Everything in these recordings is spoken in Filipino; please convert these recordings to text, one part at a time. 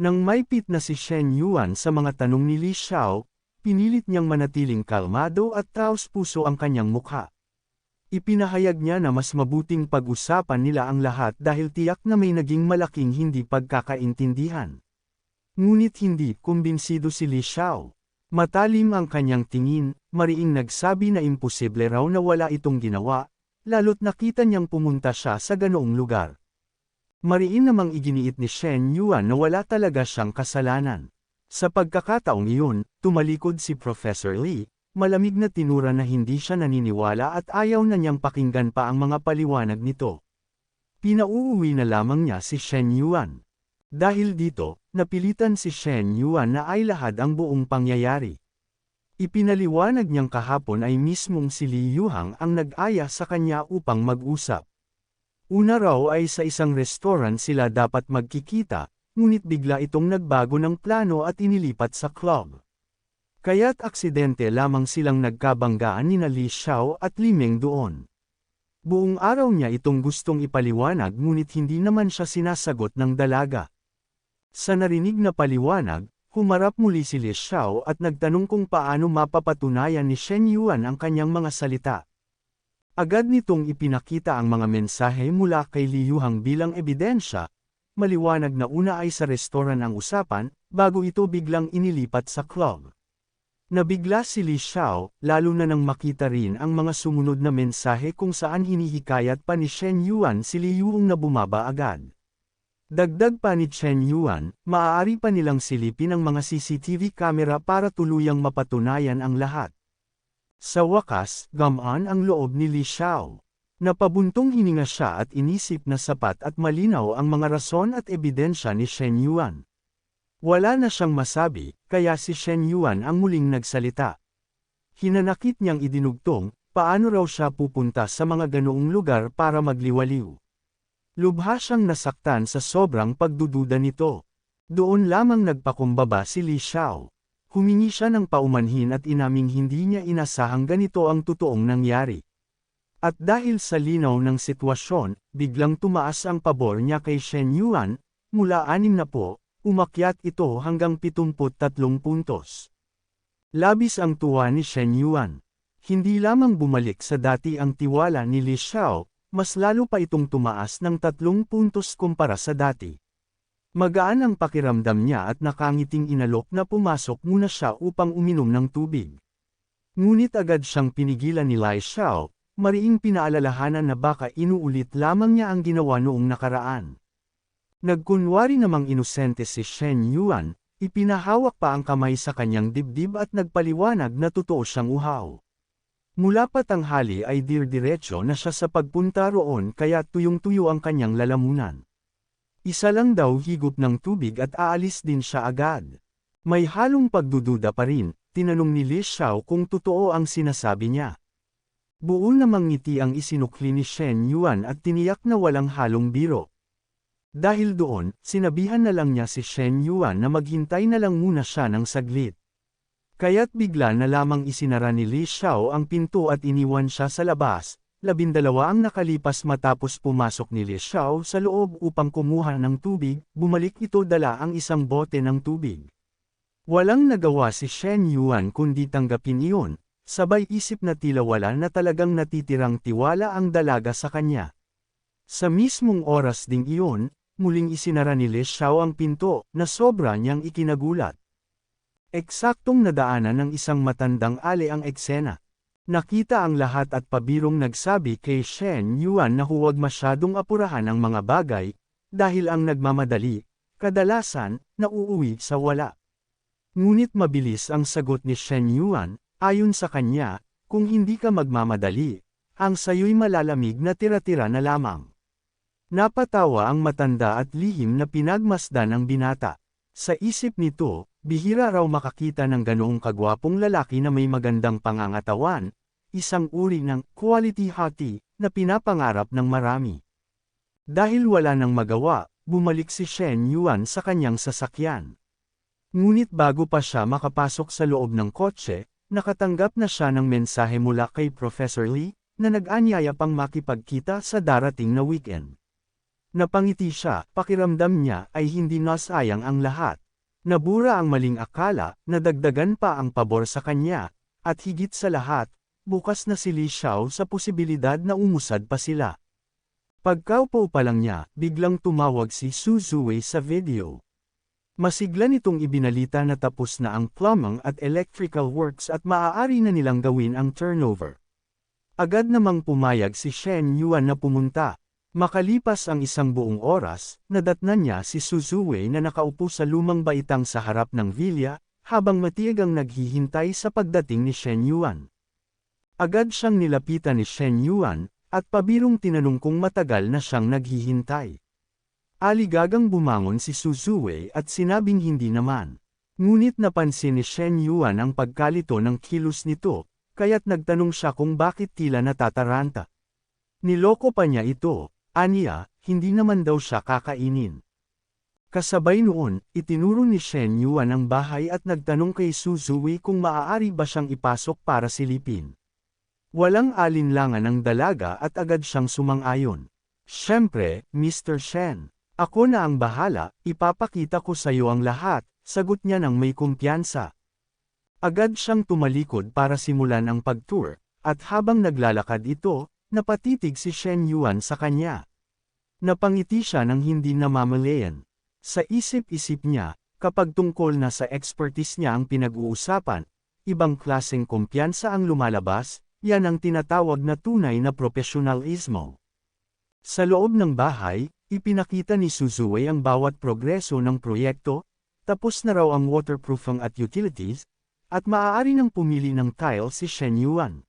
Nang maipit na si Shen Yuan sa mga tanong ni Li Xiao, pinilit niyang manatiling kalmado at taos-puso ang kanyang mukha. Ipinahayag niya na mas mabuting pag-usapan nila ang lahat dahil tiyak na may naging malaking hindi pagkakaintindihan. Ngunit hindi kumbinsido si Li Xiao. Matalim ang kanyang tingin, mariing nagsabi na imposible raw na wala itong ginawa, lalo't nakita niyang pumunta siya sa ganoong lugar. Mariin namang iginiit ni Shen Yuan na wala talaga siyang kasalanan. Sa pagkakataong iyon, tumalikod si Professor Lee, malamig na tinura na hindi siya naniniwala at ayaw na niyang pakinggan pa ang mga paliwanag nito. Pinauuwi na lamang niya si Shen Yuan. Dahil dito, napilitan si Shen Yuan na ay lahad ang buong pangyayari. Ipinaliwanag niyang kahapon ay mismong si Li Yuhang ang nag-aya sa kanya upang mag-usap. Una raw ay sa isang restaurant sila dapat magkikita, ngunit bigla itong nagbago ng plano at inilipat sa club. Kaya't aksidente lamang silang nagkabanggaan nina Li Xiao at Li Meng doon. Buong araw niya itong gustong ipaliwanag ngunit hindi naman siya sinasagot ng dalaga. Sa narinig na paliwanag, humarap muli si Li Xiao at nagtanong kung paano mapapatunayan ni Shen Yuan ang kanyang mga salita. Agad nitong ipinakita ang mga mensahe mula kay Li Yuhang bilang ebidensya, maliwanag na una ay sa restoran ang usapan, bago ito biglang inilipat sa club. Nabigla si Li Xiao, lalo na nang makita rin ang mga sumunod na mensahe kung saan hinihikayat pa ni Shen Yuan si Li Yuhang na bumaba agad. Dagdag pa ni Shen Yuan, maaari pa nilang silipin ang mga CCTV camera para tuluyang mapatunayan ang lahat. Sa wakas, gamaan ang loob ni Li Xiao. Napabuntong hininga siya at inisip na sapat at malinaw ang mga rason at ebidensya ni Shen Yuan. Wala na siyang masabi, kaya si Shen Yuan ang muling nagsalita. Hinanakit niyang idinugtong, paano raw siya pupunta sa mga ganoong lugar para magliwaliw. Lubha siyang nasaktan sa sobrang pagdududa nito. Doon lamang nagpakumbaba si Li Xiao. Humingi siya ng paumanhin at inaming hindi niya inasahang ganito ang totoong nangyari. At dahil sa linaw ng sitwasyon, biglang tumaas ang pabor niya kay Shen Yuan, mula 60, umakyat ito hanggang 73 puntos. Labis ang tuwa ni Shen Yuan. Hindi lamang bumalik sa dati ang tiwala ni Li Xiao, mas lalo pa itong tumaas ng 3 puntos kumpara sa dati. Magaan ang pakiramdam niya at nakangiting inalok na pumasok muna siya upang uminom ng tubig. Ngunit agad siyang pinigilan ni Li Xiao, mariing pinaalalahanan na baka inuulit lamang niya ang ginawa noong nakaraan. Nagkunwari namang inosente si Shen Yuan, ipinahawak pa ang kamay sa kanyang dibdib at nagpaliwanag na totoo siyang uhaw. Mula pa tanghali ay dir-diretso na siya sa pagpunta roon kaya tuyong-tuyo ang kanyang lalamunan. Isa lang daw higop ng tubig at aalis din siya agad. May halong pagdududa pa rin, tinanong ni Li Xiao kung totoo ang sinasabi niya. Buo namang ngiti ang isinukli ni Shen Yuan at tiniyak na walang halong biro. Dahil doon, sinabihan na lang niya si Shen Yuan na maghintay na lang muna siya ng saglit. Kaya't bigla na lamang isinara ni Li Xiao ang pinto at iniwan siya sa labas. 12 ang nakalipas matapos pumasok ni Li Xiao sa loob upang kumuha ng tubig, bumalik ito dala ang isang bote ng tubig. Walang nagawa si Shen Yuan kundi tanggapin iyon, sabay isip na tila wala na talagang natitirang tiwala ang dalaga sa kanya. Sa mismong oras ding iyon, muling isinara ni Li Xiao ang pinto, na sobra niyang ikinagulat. Eksaktong nadaanan ng isang matandang ale ang eksena. Nakita ang lahat at pabirong nagsabi kay Shen Yuan na huwag masyadong apurahan ang mga bagay, dahil ang nagmamadali, kadalasan, nauuwi sa wala. Ngunit mabilis ang sagot ni Shen Yuan, ayon sa kanya, kung hindi ka magmamadali, ang sayo'y malalamig na tira-tira na lamang. Napatawa ang matanda at lihim na pinagmasdan ang binata. Sa isip nito, bihira raw makakita ng ganoong kagwapong lalaki na may magandang pangangatawan, isang uri ng quality hottie na pinapangarap ng marami. Dahil wala nang magawa, bumalik si Shen Yuan sa kanyang sasakyan. Ngunit bago pa siya makapasok sa loob ng kotse, nakatanggap na siya ng mensahe mula kay Professor Lee, na nag-anyaya pang makipagkita sa darating na weekend. Napangiti siya, pakiramdam niya ay hindi nasayang ang lahat. Nabura ang maling akala, nadagdagan pa ang pabor sa kanya, at higit sa lahat, bukas na si Li Xiao sa posibilidad na umusad pa sila. Pagkaupo pa lang niya, biglang tumawag si Su Zuwei sa video. Masigla nitong ibinalita na tapos na ang plumbing at electrical works at maaari na nilang gawin ang turnover. Agad namang pumayag si Shen Yuan na pumunta. Makalipas ang isang buong oras, nadatnan niya si Su Zuwei na nakaupo sa lumang baitang sa harap ng villa, habang matiyagang naghihintay sa pagdating ni Shen Yuan. Agad siyang nilapitan ni Shen Yuan, at pabirong tinanong kung matagal na siyang naghihintay. Aligagang bumangon si Su Zuwei at sinabing hindi naman. Ngunit napansin ni Shen Yuan ang pagkalito ng kilos nito, kaya't nagtanong siya kung bakit tila natataranta. Niloko pa niya ito, aniya, hindi naman daw siya kakainin. Kasabay noon, itinuro ni Shen Yuan ang bahay at nagtanong kay Su Zuwei kung maaari ba siyang ipasok para silipin. Walang alinlangan ang dalaga at agad siyang sumang-ayon. Siyempre, Mr. Shen. Ako na ang bahala, ipapakita ko sa iyo ang lahat, sagot niya ng may kumpiyansa. Agad siyang tumalikod para simulan ang pag-tour, at habang naglalakad ito, napatitig si Shen Yuan sa kanya. Napangiti siya ng hindi namamalayan. Sa isip-isip niya, kapag tungkol na sa expertise niya ang pinag-uusapan, ibang klaseng kumpiyansa ang lumalabas, yan ang tinatawag na tunay na profesionalismo. Sa loob ng bahay, ipinakita ni Su Zuwei ang bawat progreso ng proyekto, tapos na raw ang waterproofing at utilities, at maaari nang pumili ng tile si Shen Yuan.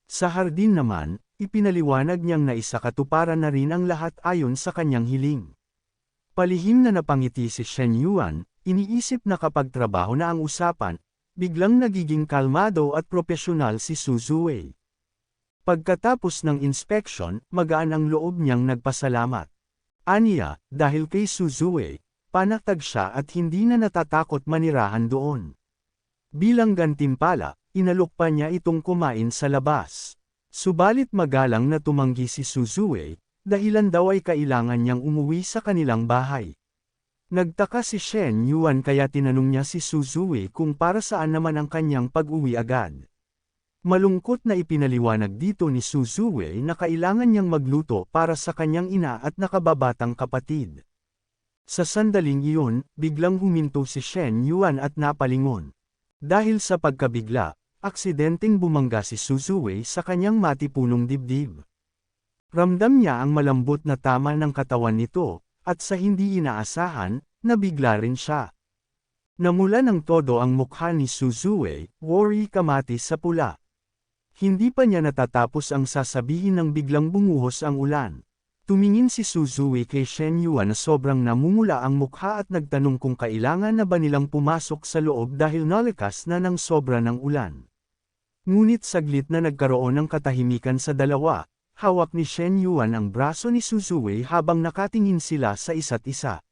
Sa hardin naman, ipinaliwanag niyang naisakatuparan na rin ang lahat ayon sa kanyang hiling. Palihim na napangiti si Shen Yuan, iniisip na kapag trabaho na ang usapan, biglang nagiging kalmado at profesional si Su Zuwei. Pagkatapos ng inspection, magaan ang loob niyang nagpasalamat. Aniya, dahil kay Su Zuwei, panatag siya at hindi na natatakot manirahan doon. Bilang gantimpala, inalok pa niya itong kumain sa labas. Subalit magalang na tumanggi si Su Zuwei, dahilan daw ay kailangan niyang umuwi sa kanilang bahay. Nagtaka si Shen Yuan kaya tinanong niya si Su Zuwei kung para saan naman ang kanyang pag-uwi agad. Malungkot na ipinaliwanag dito ni Su Zuwei na kailangan niyang magluto para sa kanyang ina at nakababatang kapatid. Sa sandaling iyon, biglang huminto si Shen Yuan at napalingon. Dahil sa pagkabigla, aksidenteng bumangga si Su Zuwei sa kanyang matipunong dibdib. Ramdam niya ang malambot na tama ng katawan nito, at sa hindi inaasahan, nabigla rin siya. Namula ng todo ang mukha ni Su Zuwei, worry kamatis sa pula. Hindi pa niya natatapos ang sasabihin nang biglang bumuhos ang ulan. Tumingin si Su Zuwei kay Shen Yuan na sobrang namumula ang mukha at nagtanong kung kailangan na ba nilang pumasok sa loob dahil nalakas na ng sobra ng ulan. Ngunit saglit na nagkaroon ng katahimikan sa dalawa, hawak ni Shen Yuan ang braso ni Su Zuwei habang nakatingin sila sa isa't isa.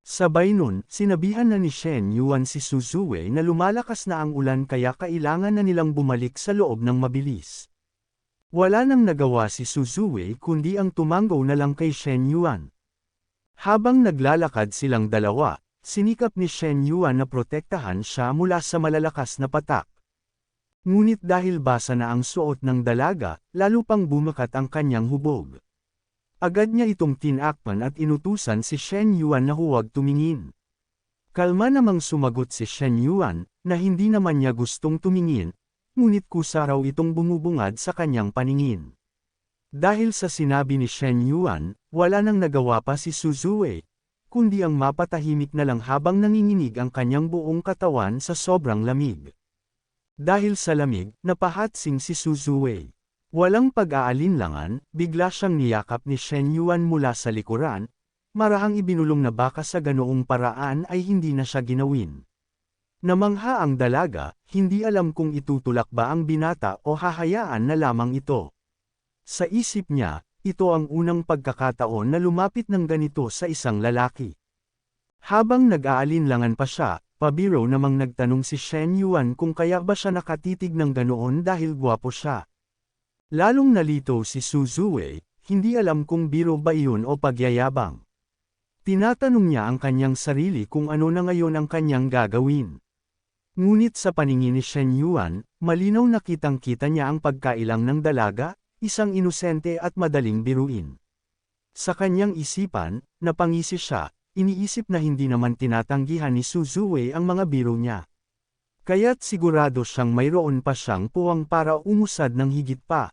Sabay nun, sinabihan na ni Shen Yuan si Su Zuwei na lumalakas na ang ulan kaya kailangan na nilang bumalik sa loob ng mabilis. Wala nang nagawa si Su Zuwei kundi ang tumanggo na lang kay Shen Yuan. Habang naglalakad silang dalawa, sinikap ni Shen Yuan na protektahan siya mula sa malalakas na patak. Ngunit dahil basa na ang suot ng dalaga, lalo pang bumakat ang kanyang hubog. Agad niya itong tinakpan at inutusan si Shen Yuan na huwag tumingin. Kalma namang sumagot si Shen Yuan, na hindi naman niya gustong tumingin, ngunit kusa raw itong bumubungad sa kanyang paningin. Dahil sa sinabi ni Shen Yuan, wala nang nagawa pa si Su Zuwei, kundi ang mapatahimik na lang habang nanginginig ang kanyang buong katawan sa sobrang lamig. Dahil sa lamig, napahatsing si Su Zuwei. Walang pag-aalinlangan, bigla siyang niyakap ni Shen Yuan mula sa likuran, marahang ibinulong na baka sa ganoong paraan ay hindi na siya ginawin. Namangha ang dalaga, hindi alam kung itutulak ba ang binata o hahayaan na lamang ito. Sa isip niya, ito ang unang pagkakataon na lumapit ng ganito sa isang lalaki. Habang nag-aalinlangan pa siya, pabiro namang nagtanong si Shen Yuan kung kaya ba siya nakatitig ng ganoon dahil gwapo siya. Lalong nalito si Su Zuwei, hindi alam kung biro ba iyon o pagyayabang. Tinatanong niya ang kanyang sarili kung ano na ngayon ang kanyang gagawin. Ngunit sa paningin ni Shen Yuan, malinaw na kitang-kita niya ang pagkailang ng dalaga, isang inosente at madaling biruin. Sa kanyang isipan, napangisi siya, iniisip na hindi naman tinatanggihan ni Su Zuwei ang mga biro niya. Kaya't sigurado siyang mayroon pa siyang puwang para umusad ng higit pa.